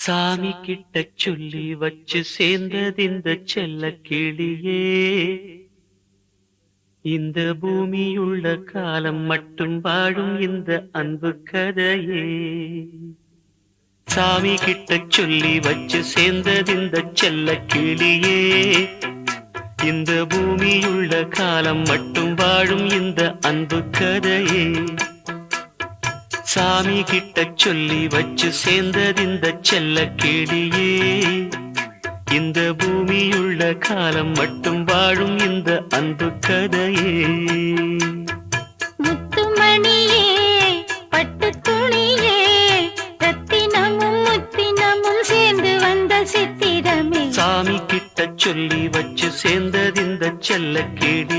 சாமி கிட்ட சொல்லி வச்சு சேர்ந்தது இந்த செல்ல கிளியே. இந்த பூமியுள்ள காலம் மட்டும் வாழும் இந்த அன்பு கதையே. சாமி கிட்ட சொல்லி வச்சு சேர்ந்தது இந்த செல்ல கிளியே. இந்த பூமியுள்ள காலம் மட்டும் வாழும் இந்த அன்பு கதையே. சாமி கிட்ட சொல்லி வச்சு சேர்ந்தது இந்த செல்ல கிளியே. இந்த பூமியுள்ள காலம் மட்டும் வாழும் இந்த அன்பு கதையே. முத்துமணியே பட்டு துணியே ரத்தினமும் முத்தினமும் சேர்ந்து வந்த சித்திரமே. சாமி கிட்ட சொல்லி வச்சு சேர்ந்தது இந்த செல்ல கிளி.